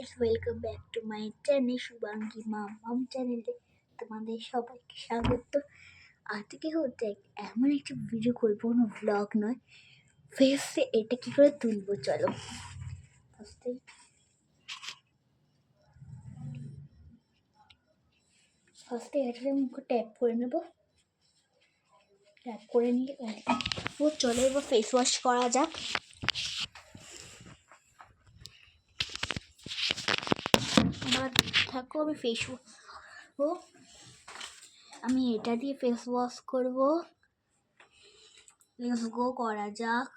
Guys, welcome back to my channel Shubhangi ma'am চ্যানেলে তোমাদের সবাইকে স্বাগত। আজকে হচ্ছে এমন একটা ভিডিও করবো, কোনো ব্লগ নয়, ফেসে এটা কি করে তুলবো চলো। ফার্স্টে এটা মুখে ট্যাপ করে নেবো, ট্যাপ করে নিয়ে চলো এবার ফেস ওয়াশ করা যাক। আবার থাকো, আমি এটা দিয়ে ফেস ওয়াশ করবো। লেটস গো, করা যাক।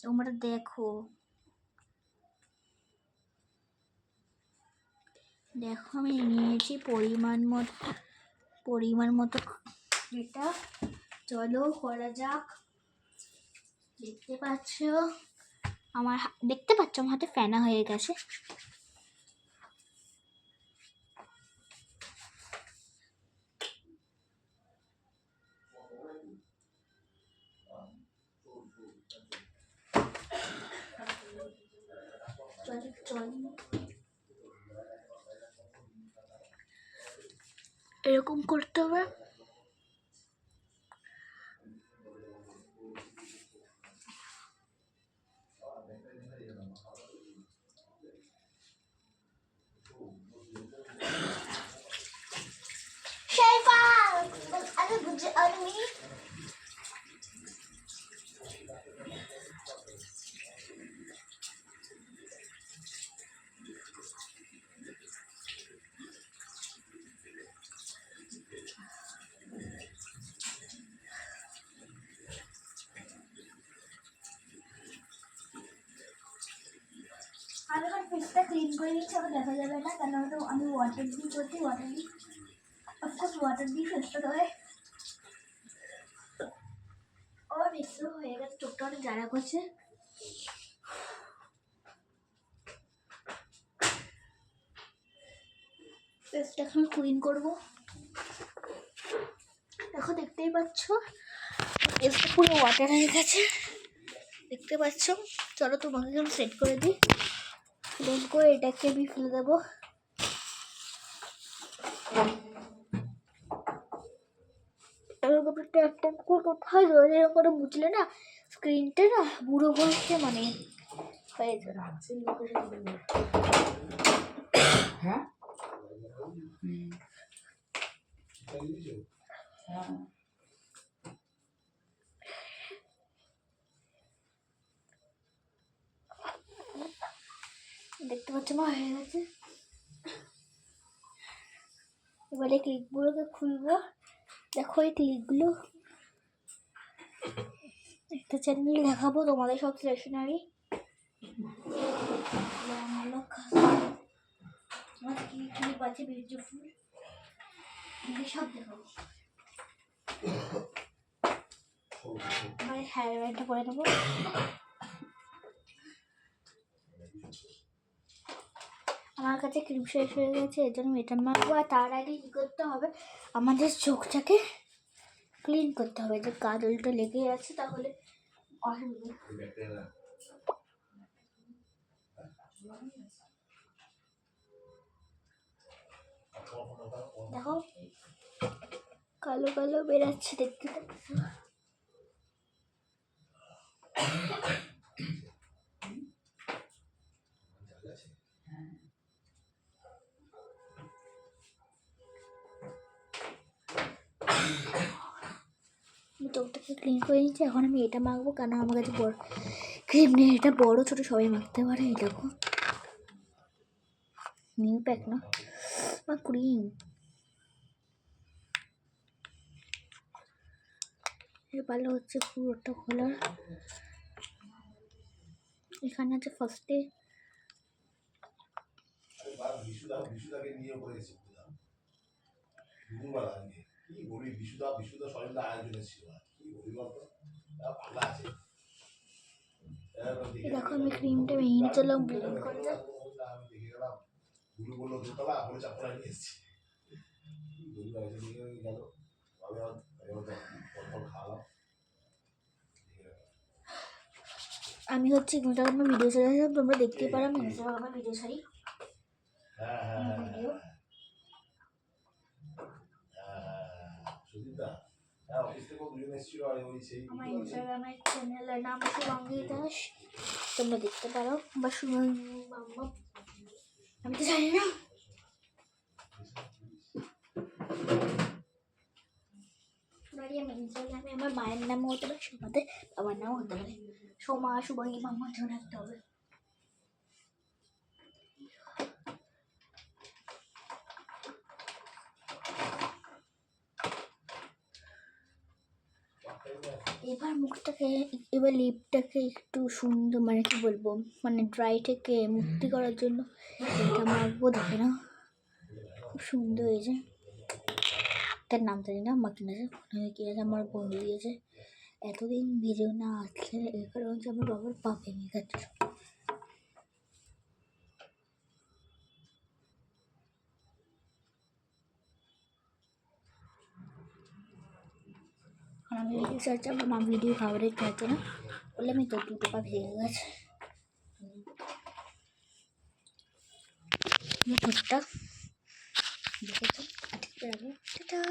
তোমরা দেখো আমি নিয়েছি পরিমাণ মতো এটা। চলো করা যাক। দেখতে পাচ্ছ আমার হাতে ফেনা হয়ে গেছে। এরকম করতে হবে। আমি এখন ফেসটা ক্লিন করে নিচ্ছি, আবার দেখা যাবে না, কেন আমি ওয়াটার দিয়ে করছি। ওয়াটার দিয়ে ফেসটা ধরে আমার ফেসও হয়ে গেছে। চোখটা অনেক জ্বালা করছে। ফেসটা এখন ক্লিন করবো। দেখো, দেখতেই পাচ্ছ ফেসটা পুরো ওয়াটার হয়ে গেছে, দেখতে পাচ্ছ। চলো তোমাকে এখন সেট করে দিই। ক্লিন করে এটাকে আমি ফেলে দেবো। কোথায় এরকম করে বুঝলে না, স্ক্রিনটা না বুড়ো হচ্ছে, মানে হয়ে যাচ্ছে। হ্যাঁ, দেখতে পাচ্ছ মা হয়ে গেছে। এবারে ক্লিপগুলোকে খুলবো। দেখো এই ক্লিপগুলো একটা চ্যানেল দেখাবো তোমাদের, সব স্টেশনারি ক্লিপ আছে, বিউটিফুল সব দেখাবো। হেয়ারব্যান্ডটা করে নেবো। আমার কাছে ক্রিম শেষ হয়ে গেছে, এর জন্য এটা মাখবো। আর তার আগে কী করতে হবে, আমাদের চোখটাকে ক্লিন করতে হবে। যে কাজলটা লেগে আছে, তাহলে দেখো কালো কালো বেরাচ্ছে, দেখতে পাচ্ছ। চোখটাকে ক্লিন করে নিচ্ছি। এখন আমি এটা মাখবো, কেন আমার কাছে বড় ক্রিম নেই। এটা বড় ছোট সবাই মাখতে পারে। এই দেখো নিউ প্যাক না ক্রিম। ভালো হচ্ছে পুরোটা খোলার। এখানে আছে ফার্স্টে দেখো আমি ক্রিমটা ভেঙে নিচ্ছিলাম ব্লেন্ড করতে। আমি হচ্ছে ইনস্টাগ্রামে ভিডিও ছাড়িয়েছিলাম, তোমরা দেখতেই পারো আমি ইনস্টাগ্রামে ভিডিও ছাড়ি ভিডিও। আমার ইনস্টাগ্রামের চ্যানেলের নাম শুভাঙ্গী দাস, তোমরা দেখতে পারো, বা শুভাঙ্গী মাম্মা, আমি তো জানি না। আমি ইনস্টাগ্রামে আমার মায়ের নামও হতে পারে, সোমাতে বাবার নামও হতে পারে, সোমা শুভাঙ্গী মাম্মা ধরে রাখতে হবে। এবার মুখটাকে, এবার লিপটাকে একটু সুন্দর, মানে কি বলবো, মানে ড্রাই থেকে মুক্তি করার জন্য এটা মাখবো। দেখে না খুব সুন্দর হয়েছে, তার নাম জানি না, মাকে না কি আছে, আমার বন্ধু দিয়েছে। এতদিন ভিডিও না আসলে এই কারণে হচ্ছে আমার বাবার পা ভেঙে গেছে। আমি ভিডিও সার্চ, আমার মা ভিডিও খাবারের চাইছে না বলে আমি তো দুটো পা ভেঙে গেছে। ঠোঁটটা দেখেছো, টাটা।